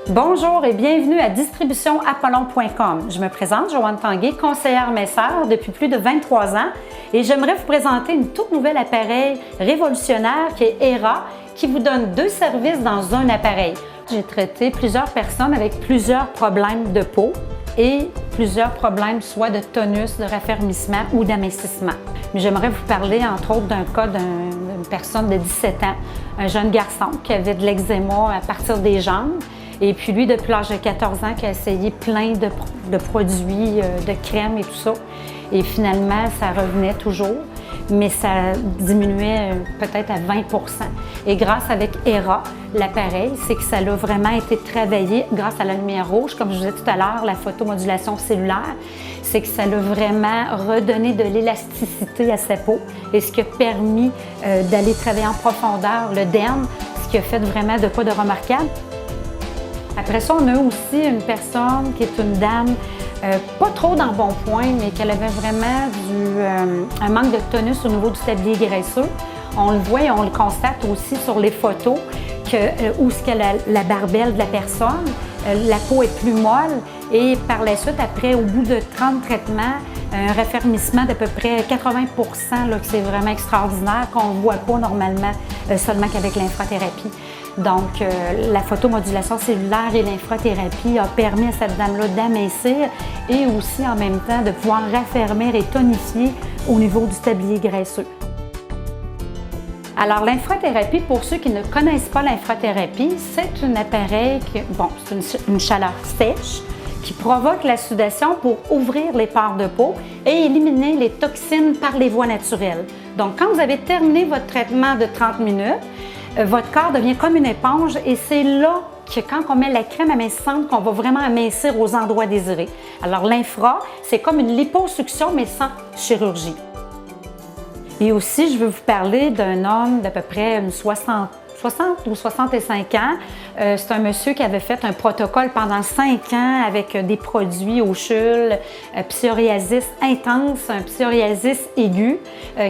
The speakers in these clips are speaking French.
Bonjour et bienvenue à distributionapollon.com. Je me présente, Joanne Tanguay, conseillère maisseur depuis plus de 23 ans et j'aimerais vous présenter une toute nouvelle appareil révolutionnaire qui est ERA, qui vous donne 2 services dans un appareil. J'ai traité plusieurs personnes avec plusieurs problèmes de peau et plusieurs problèmes soit de tonus, de raffermissement ou d'amincissement. Mais j'aimerais vous parler entre autres d'un cas d'une personne de 17 ans, un jeune garçon qui avait de l'eczéma à partir des jambes. Et puis lui, depuis l'âge de 14 ans, qui a essayé plein de produits, de crèmes et tout ça. Et finalement, ça revenait toujours, mais ça diminuait peut-être à 20 %. Et grâce avec ERA, l'appareil, c'est que ça a vraiment été travaillé grâce à la lumière rouge, comme je vous disais tout à l'heure, la photomodulation cellulaire, c'est que ça a vraiment redonné de l'élasticité à sa peau et ce qui a permis d'aller travailler en profondeur le derme, ce qui a fait vraiment de quoi de remarquable. Après ça, on a aussi une personne qui est une dame pas trop dans bon point, mais qu'elle avait vraiment un manque de tonus au niveau du tablier graisseux. On le voit et on le constate aussi sur les photos où est-ce qu'elle a la barbelle de la personne, la peau est plus molle et par la suite, après, au bout de 30 traitements, un raffermissement d'à peu près 80 %, là, que c'est vraiment extraordinaire, qu'on ne voit pas normalement seulement qu'avec l'infrathérapie. Donc, la photomodulation cellulaire et l'infrathérapie a permis à cette dame-là d'amincir et aussi en même temps de pouvoir raffermir et tonifier au niveau du tablier graisseux. Alors, l'infrathérapie, pour ceux qui ne connaissent pas l'infrathérapie, c'est un appareil c'est une chaleur sèche qui provoque la sudation pour ouvrir les pores de peau et éliminer les toxines par les voies naturelles. Donc, quand vous avez terminé votre traitement de 30 minutes, votre corps devient comme une éponge et c'est là que quand on met la crème amincissante qu'on va vraiment amincir aux endroits désirés. Alors, l'infra, c'est comme une liposuction mais sans chirurgie. Et aussi, je veux vous parler d'un homme d'à peu près 60 ou 65 ans. C'est un monsieur qui avait fait un protocole pendant 5 ans avec des produits au CHUL, psoriasis intense, un psoriasis aigu,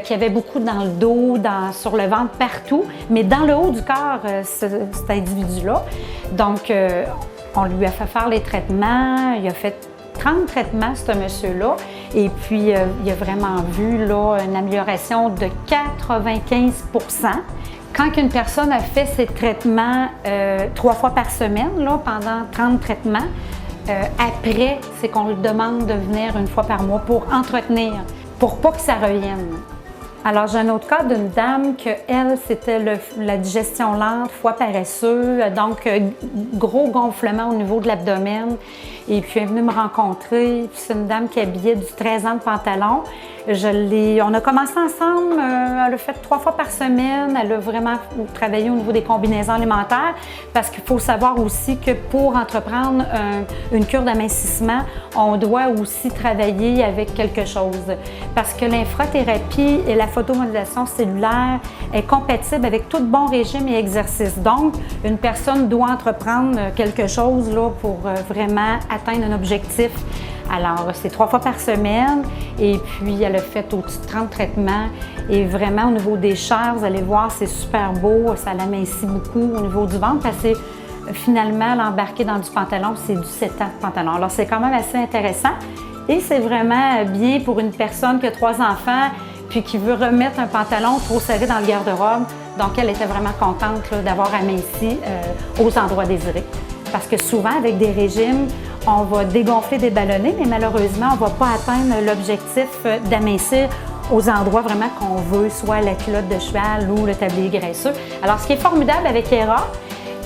qui avait beaucoup dans le dos, sur le ventre, partout, mais dans le haut du corps, cet individu-là. Donc, on lui a fait faire les traitements, il a fait 30 traitements, ce monsieur-là, et puis il a vraiment vu là, une amélioration de 95 %. Quand une personne a fait ses traitements 3 fois par semaine, là, pendant 30 traitements, après, c'est qu'on lui demande de venir 1 fois par mois pour entretenir, pour pas que ça revienne. Alors, j'ai un autre cas d'une dame que elle, c'était la digestion lente, foie paresseux, donc gros gonflement au niveau de l'abdomen. Et puis, elle est venue me rencontrer. C'est une dame qui habillait du 13 ans de pantalon. On a commencé ensemble, elle a fait 3 fois par semaine. Elle a vraiment travaillé au niveau des combinaisons alimentaires parce qu'il faut savoir aussi que pour entreprendre une cure d'amincissement, on doit aussi travailler avec quelque chose. Parce que l'infrathérapie et la photomodulation cellulaire est compatible avec tout bon régime et exercice. Donc, une personne doit entreprendre quelque chose là, pour vraiment atteindre un objectif. Alors, c'est 3 fois par semaine et puis elle a fait au-dessus de 30 traitements et vraiment au niveau des chairs, vous allez voir, c'est super beau, ça l'amincit beaucoup au niveau du ventre parce que finalement, l'embarquer dans du pantalon, c'est du 7 ans de pantalon. Alors, c'est quand même assez intéressant et c'est vraiment bien pour une personne qui a 3 enfants puis qui veut remettre un pantalon trop serré dans le garde-robe. Donc, elle était vraiment contente d'avoir aminci aux endroits désirés. Parce que souvent, avec des régimes, on va dégonfler, déballonner, mais malheureusement, on ne va pas atteindre l'objectif d'amincir aux endroits vraiment qu'on veut, soit la culotte de cheval ou le tablier graisseux. Alors, ce qui est formidable avec ERA,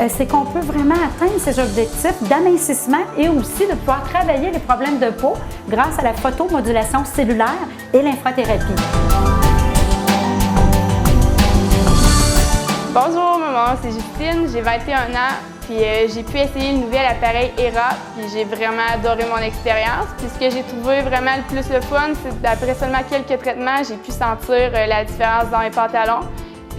c'est qu'on peut vraiment atteindre ces objectifs d'amincissement et aussi de pouvoir travailler les problèmes de peau grâce à la photomodulation cellulaire et l'infrathérapie. Bonjour maman, c'est Justine, j'ai 21 ans, puis j'ai pu essayer le nouvel appareil ERA, puis j'ai vraiment adoré mon expérience. Puis ce que j'ai trouvé vraiment le plus le fun, c'est d'après seulement quelques traitements, j'ai pu sentir la différence dans mes pantalons.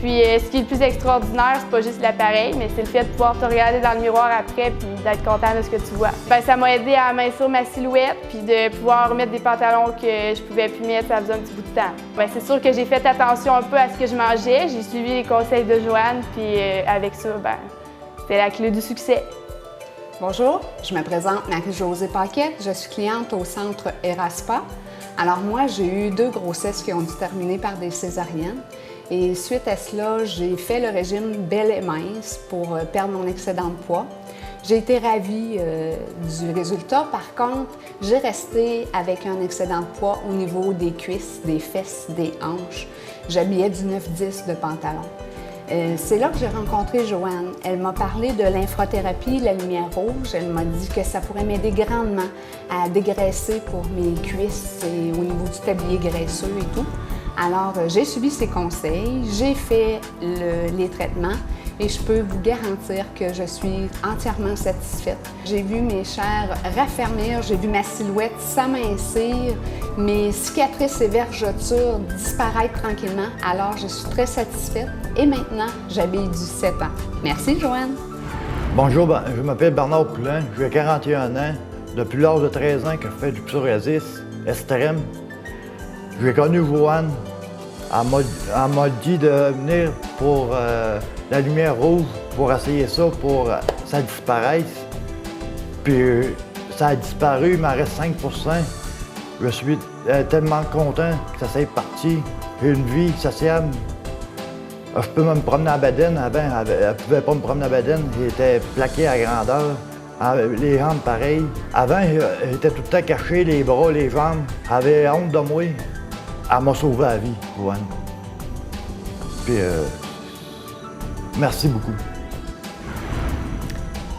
Puis ce qui est le plus extraordinaire, c'est pas juste l'appareil, mais c'est le fait de pouvoir te regarder dans le miroir après puis d'être content de ce que tu vois. Ça m'a aidé à amincir ma silhouette puis de pouvoir mettre des pantalons que je pouvais plus mettre, ça faisait un petit bout de temps. C'est sûr que j'ai fait attention un peu à ce que je mangeais, j'ai suivi les conseils de Joanne puis avec ça, c'était la clé du succès. Bonjour, je me présente Marie-Josée Paquette, je suis cliente au centre ERA-Spa. Alors moi, j'ai eu 2 grossesses qui ont dû terminer par des césariennes et suite à cela, j'ai fait le régime Belle et mince pour perdre mon excédent de poids. J'ai été ravie du résultat. Par contre, j'ai resté avec un excédent de poids au niveau des cuisses, des fesses, des hanches. J'habillais du 9-10 de pantalon. C'est là que j'ai rencontré Joanne. Elle m'a parlé de l'infrathérapie, la lumière rouge. Elle m'a dit que ça pourrait m'aider grandement à dégraisser pour mes cuisses et au niveau du tablier graisseux et tout. Alors, j'ai suivi ses conseils, j'ai fait les traitements et je peux vous garantir que je suis entièrement satisfaite. J'ai vu mes chairs raffermir, j'ai vu ma silhouette s'amincir, mes cicatrices et vergetures disparaître tranquillement. Alors, je suis très satisfaite et maintenant, j'habille du 7 ans. Merci, Joanne. Bonjour, je m'appelle Bernard Poulin, j'ai 41 ans. Depuis l'âge de 13 ans que je fais du psoriasis extrême. J'ai connu Joanne. Elle m'a dit de venir pour la lumière rouge, pour essayer ça, pour que ça disparaisse. Puis ça a disparu, il m'en reste 5 %. Je suis tellement content que ça s'est parti. J'ai une vie sociale. Je peux me promener à Baden. Avant, elle ne pouvait pas me promener à Baden. J'étais plaqué à grandeur. Les jambes pareilles. Avant, j'étais tout le temps caché, les bras, les jambes. Elle avait honte de moi. Elle m'a sauvé la vie, Joanne. Puis, merci beaucoup.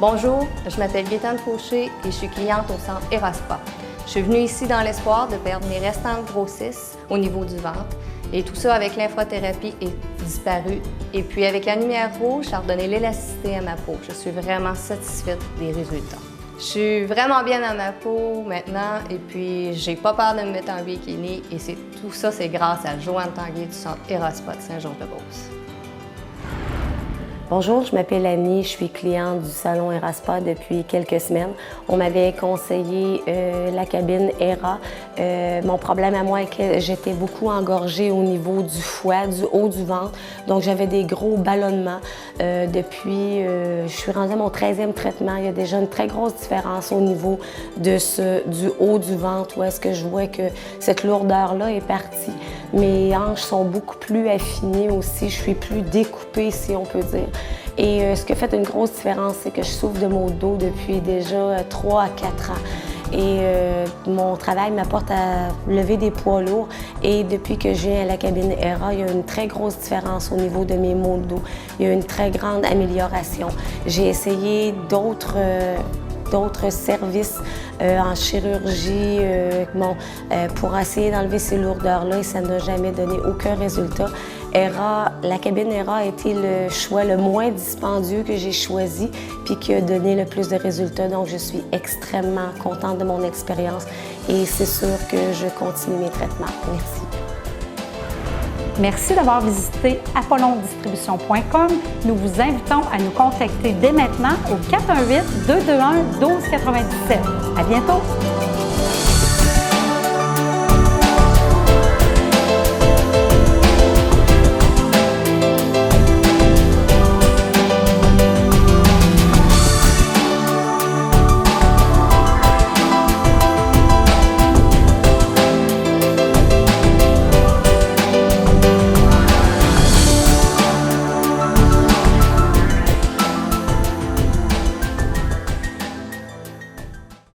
Bonjour, je m'appelle Gaétane Fauché et je suis cliente au centre ERA-Spa. Je suis venue ici dans l'espoir de perdre mes restantes grossesses au niveau du ventre. Et tout ça avec l'infrathérapie est disparu. Et puis avec la lumière rouge, ça a redonné l'élasticité à ma peau. Je suis vraiment satisfaite des résultats. Je suis vraiment bien dans ma peau maintenant et puis j'ai pas peur de me mettre en bikini et tout ça, c'est grâce à Joanne Tanguay du centre ERA-Spa de Saint-Georges-de-Beauce. Bonjour, je m'appelle Annie, je suis cliente du salon ERA-Spa depuis quelques semaines. On m'avait conseillé la cabine ERA. Mon problème à moi est que j'étais beaucoup engorgée au niveau du foie, du haut du ventre. Donc j'avais des gros ballonnements. Je suis rendue à mon 13e traitement. Il y a déjà une très grosse différence au niveau du haut du ventre où est-ce que je vois que cette lourdeur-là est partie. Mes hanches sont beaucoup plus affinées aussi. Je suis plus découpée, si on peut dire. Et ce qui a fait une grosse différence, c'est que je souffre de maux de dos depuis déjà 3 à 4 ans. Et mon travail m'apporte à lever des poids lourds. Et depuis que je viens à la cabine ERA, il y a une très grosse différence au niveau de mes maux de dos. Il y a une très grande amélioration. J'ai essayé d'autres services en chirurgie pour essayer d'enlever ces lourdeurs-là et ça n'a jamais donné aucun résultat. La cabine ERA a été le choix le moins dispendieux que j'ai choisi puis qui a donné le plus de résultats. Donc, je suis extrêmement contente de mon expérience et c'est sûr que je continue mes traitements. Merci. Merci d'avoir visité apollondistribution.com. Nous vous invitons à nous contacter dès maintenant au 418-221-1297. À bientôt!